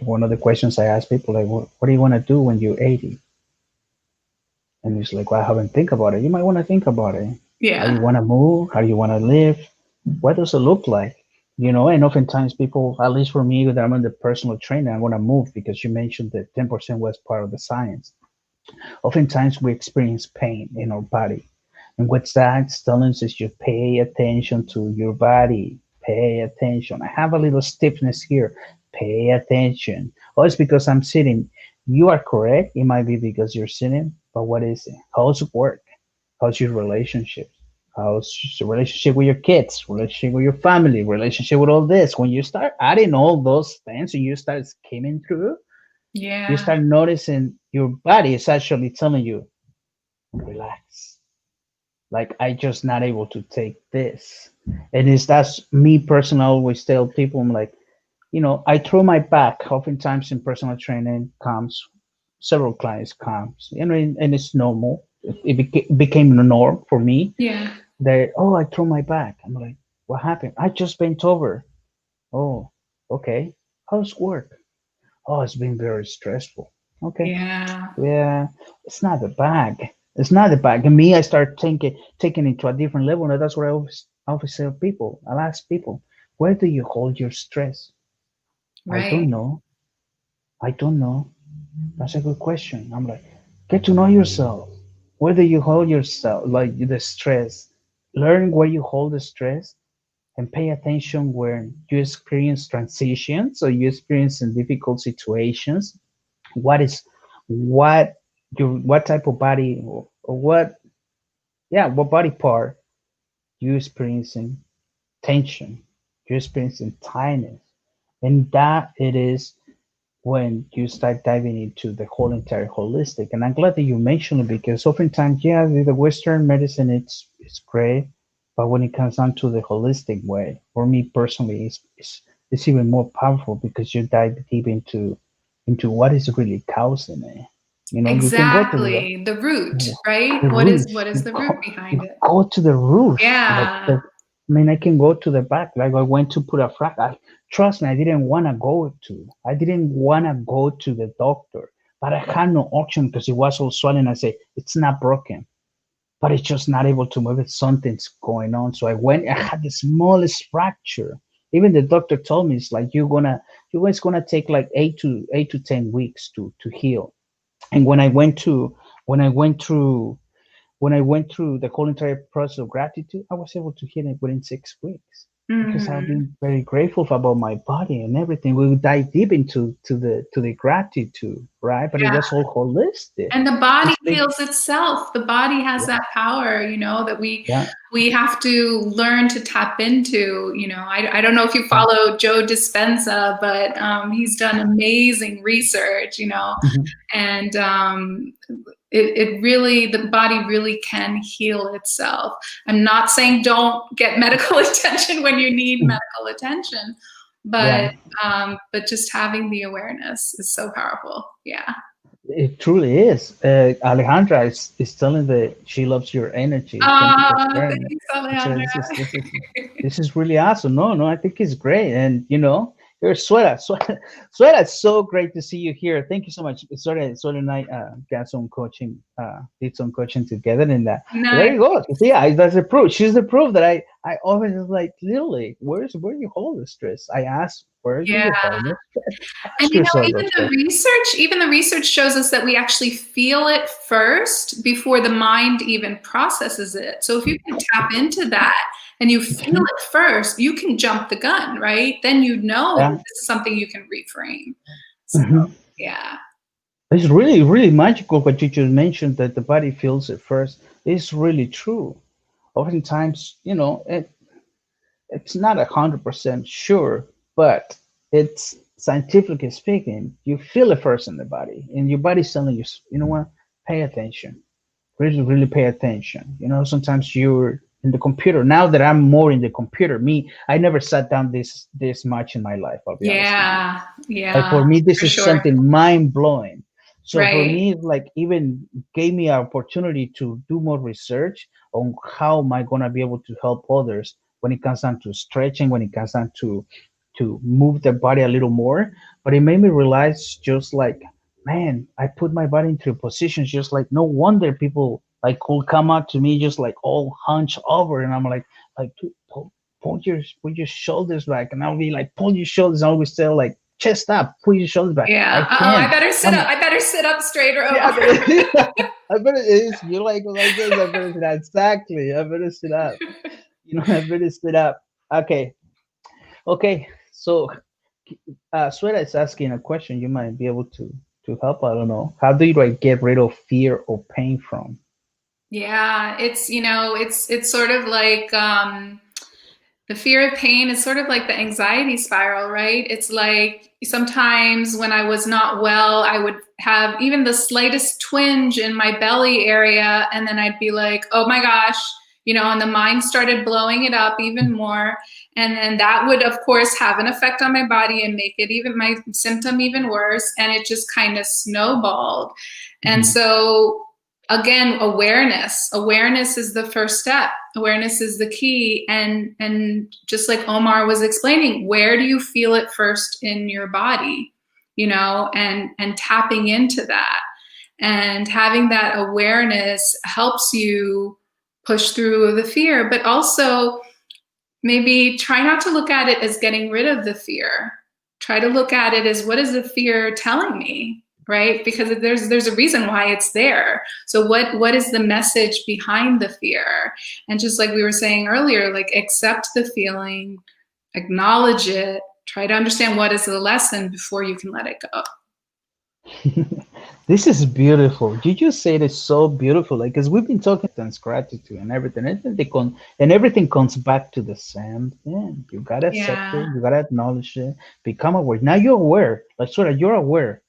One of the questions I ask people, like, what do you want to do when you're 80? And it's like, well, I haven't think about it. You might want to think about it. How you Yeah. want to move? How you want to live? What does it look like? And oftentimes people, at least for me, that I'm in the personal trainer, I want to move because you mentioned that 10% was part of the science. Oftentimes we experience pain in our body. And what that's telling us is you pay attention to your body. Pay attention. I have a little stiffness here. Pay attention. Oh, it's because I'm sitting. You are correct. It might be because you're sitting, but what is it? How's it work? How's your relationship? How's your relationship with your kids? Relationship with your family? Relationship with all this? When you start adding all those things and you start skimming through, you Yeah. start noticing your body is actually telling you, relax. Like, I just not able to take this. And that's me personally. I always tell people, I'm like, I throw my back. Oftentimes in personal training comes several clients comes, and it's normal. Became a norm for me. Yeah. That, oh, I throw my back. I'm like, what happened? I just bent over. Oh, okay. How's work? Oh, it's been very stressful. Okay. Yeah. Yeah, it's not the bag. It's not the bag. And me, I start taking it to a different level. And that's what I always tell people. I'll ask people, where do you hold your stress? I don't Right. know. I don't know. That's a good question. I'm like, get to know yourself. Where do you hold yourself, like the stress? Learn where you hold the stress and pay attention when you experience transitions or you experience in difficult situations. What is what what type of body, or what body part you experiencing tension, you experiencing tightness, and that it is when you start diving into the whole entire holistic. And I'm glad that you mentioned it, because oftentimes, yeah, the Western medicine, it's great, but when it comes down to the holistic way, for me personally, it's even more powerful, because you dive deep into what is really causing it. You can go to Exactly. The root, the right? What is root. what is You the root go, behind you it? go to the root. Like Yeah. I can go to the back. Like, I went to put a frac. Trust me, I didn't want to go to. I didn't want to go to the doctor, but I had no option because it was all swollen. I say it's not broken, but it's just not able to move it. Something's going on. So I went. I had the smallest fracture. Even the doctor told me, it's like, it's gonna take like 8 to 10 weeks to heal. And when I went through when I went through the whole entire process of gratitude, I was able to heal it within 6 weeks. because I've Hmm. been very grateful about my body and everything. We would dive deep into the gratitude, right? But it Yeah. was all holistic. And the body It's like, heals itself. The body has yeah, that power, that yeah, we have to learn to tap into. I don't know if you yeah. follow Joe Dispenza, but he's done amazing research, Mhm. and it really, the body really can heal itself. I'm not saying don't get medical attention when you need medical attention, Yeah. but just having the awareness is so powerful. Yeah. It truly is. Alejandra is telling that she loves your energy. Thank you for sharing it. Thanks, So Alejandra. this is really awesome. No, no, I think it's great. And you're Suera, it's so great to see you here. Thank you so much. Suera and I got some coaching, did some coaching together, and there Nice. you go. Yeah, that's the proof. She's the proof that I always was like, literally, where you hold the stress? I asked, where do Yeah. you hold the stress? And Ask yourself those questions. even the research shows us that we actually feel it first before the mind even processes it. So if you can tap into that and you feel it first, you can jump the gun, right? Then you know that Yeah. this is something you can reframe. So Mhm. yeah. It's really, really magical what you just mentioned that the body feels it first. It's really true. Oftentimes, it's not 100% sure, but it's scientifically speaking, you feel it first in the body, and your body's telling you, you know what, pay attention. Really, really pay attention. Sometimes you're in the computer. Now that I'm more in the computer, I never sat down this much in my life, I'll be honest with you. Yeah. Like Yeah. for me, this For is sure. something mind blowing. So for Right. me, it's like even gave me an opportunity to do more research on how am I gonna be able to help others when it comes down to stretching, when it comes down to move the body a little more. But it made me realize just like, man, I put my body into positions just like no wonder people like could come up to me just like all hunched over, and I'm like dude, pull your shoulders back, and I'll be like pull your shoulders. I always tell like chest up, pull your shoulders back. I Yeah. Oh, I can't. better sit up. I'm I better sit up straighter, Yeah, Omar. I better it's you like this. I better sit up. Exactly. I better sit up. I better sit up. Okay. Okay. So Sweta is asking a question you might be able to help. I don't know. How do you like get rid of fear or pain from? Yeah, it's sort of like the fear of pain is sort of like the anxiety spiral, right? It's like sometimes when I was not well, I would have even the slightest twinge in my belly area, and then I'd be like, oh my gosh, and the mind started blowing it up even more. And then that would, of course, have an effect on my body and make it even my symptom even worse. And it just kind of snowballed. And Mhm. so again, awareness is the first step. Awareness is the key. And just like Omar was explaining, where do you feel it first in your body, and tapping into that and having that awareness helps you push through the fear, but also maybe try not to look at it as getting rid of the fear. Try to look at it as, what is the fear telling me, right? Because there's a reason why it's there. So what is the message behind the fear? And just like we were saying earlier, like accept the feeling, acknowledge it, try to understand what is the lesson before you can let it go. This is beautiful. You just said it so beautiful. Like, because we've been talking since gratitude and everything, and everything comes back to the same thing. You gotta accept it. Yeah. You gotta acknowledge it. Become aware. Now you're aware. Like, sort of, you're aware,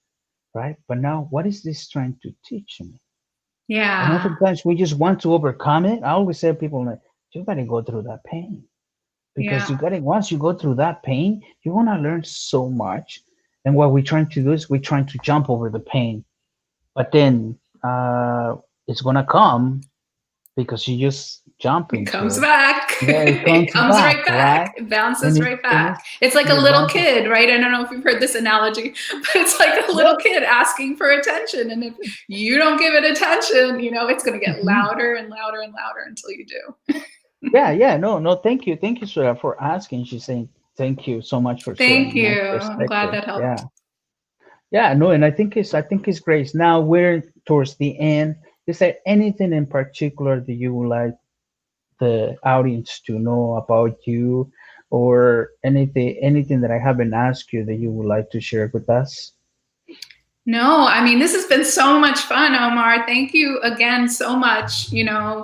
right? But now, what is this trying to teach me? And Yeah. oftentimes we just want to overcome it. I always say to people like, you gotta go through that pain because Yeah. you gotta once you go through that pain, you're gonna learn so much. And what we're trying to do is we're trying to jump over the pain, but then it's gonna come because you just jump It into comes it. back. Yeah, it It comes comes back, right back. right? It And bounces it right and back. it's It's like and a it little bounces. kid, right? I don't know if you've heard this analogy, but it's like a little Yeah. kid asking for attention. And if you don't give it attention, it's going to get Mhm. louder and louder and louder until you do. Yeah, yeah. No, no. Thank you, Sarah, for asking. She's saying thank you so much for Thank sharing. Nice you. I'm glad perspective. that helped. Yeah, yeah. No, and I think it's great. Now we're towards the end. Is there anything in particular that you would like the audience to know about you? or anything that I haven't asked you that you would like to share with us? No, I mean, this has been so much fun, Omar. Thank you again so much,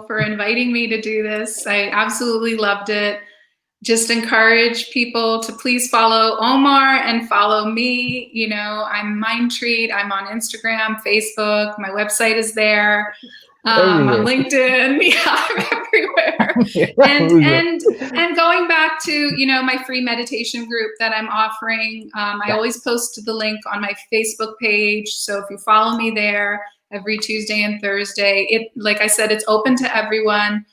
for inviting me to do this. I absolutely loved it. Just encourage people to please follow Omar and follow me. I'm Mind Treat. I'm on Instagram, Facebook. My website is there. On Everywhere. LinkedIn. Yeah, I'm everywhere. And Everywhere. and and going back to my free meditation group that I'm offering, I Yeah. always post the link on my Facebook page. So if you follow me there every Tuesday and Thursday, like I said, it's open to everyone.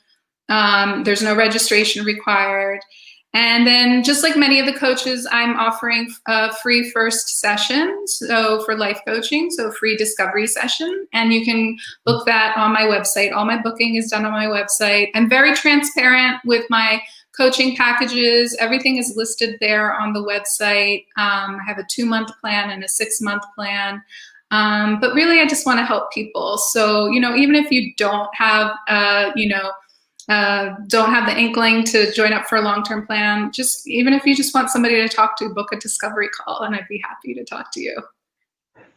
There's no registration required. And then, just like many of the coaches, I'm offering a free first session. So for life coaching, so free discovery session. And you can book that on my website. All my booking is done on my website. I'm very transparent with my coaching packages. Everything is listed there on the website. I have a 2-month plan and a 6-month plan. But really, I just want to help people. So, even if you don't have, don't have the inkling to join up for a long-term plan, just even if you just want somebody to talk to, book a discovery call and I'd be happy to talk to you.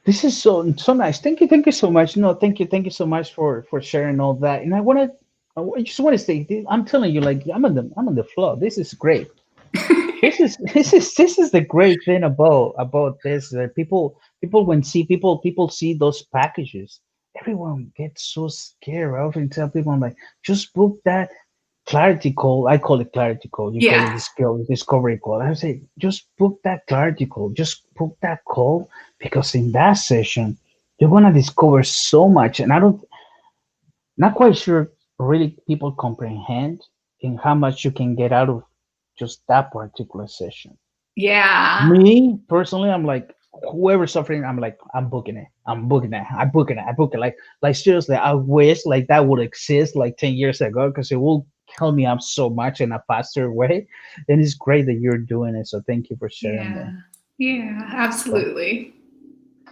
This is so nice. Thank you so much. No, thank you so much for sharing all that. And I just want to say, I'm telling you, like I'm on the floor. This is great. This is the great thing about this. People when see people see those packages, everyone gets so scared. I often tell people, I'm like, just book that clarity call. I call it clarity call. You call it Yeah. the skill discovery call. I say, just book that clarity call. Just book that call, because in that session you're gonna discover so much. And I don't not quite sure really people comprehend in how much you can get out of just that particular session. Yeah. Me personally, I'm like, whoever's suffering, I'm like, I'm booking it. I'm booking it. I book it. I book it. Like seriously, I wish like that would exist like 10 years ago, because it will help me out so much in a faster way. And it's great that you're doing it. So thank you for sharing that. Yeah. Yeah, But, absolutely.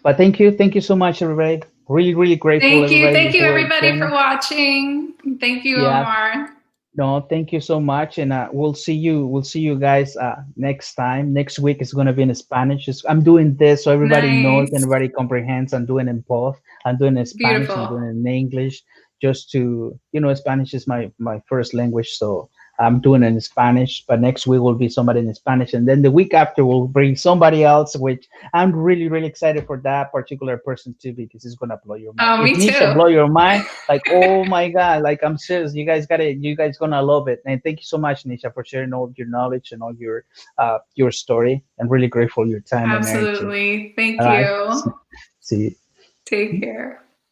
but thank you so much, everybody. Really, really grateful, Thank you. everybody, Thank you, who are everybody, for joining. watching. Thank you, Yeah, Omar. no, thank you so much, and we'll see you. We'll see you guys next time. Next week is gonna be in Spanish. I'm doing this so everybody knows and Nice. everybody comprehends. I'm doing it both. I'm doing it in Spanish. I'm Beautiful. doing it in English, just to Spanish is my first language, so I'm doing it in Spanish. But next week will be somebody in Spanish, and then the week after we'll bring somebody else, which I'm really really excited for that particular person too, because it's gonna blow your mind. Oh, If me Nisha too. blow your mind, like, oh my God, like I'm serious. You guys gonna love it. And thank you so much, Nisha, for sharing all your knowledge and all your story. I'm really grateful for your time and energy. Absolutely. Thank All right. you. See you. Take care.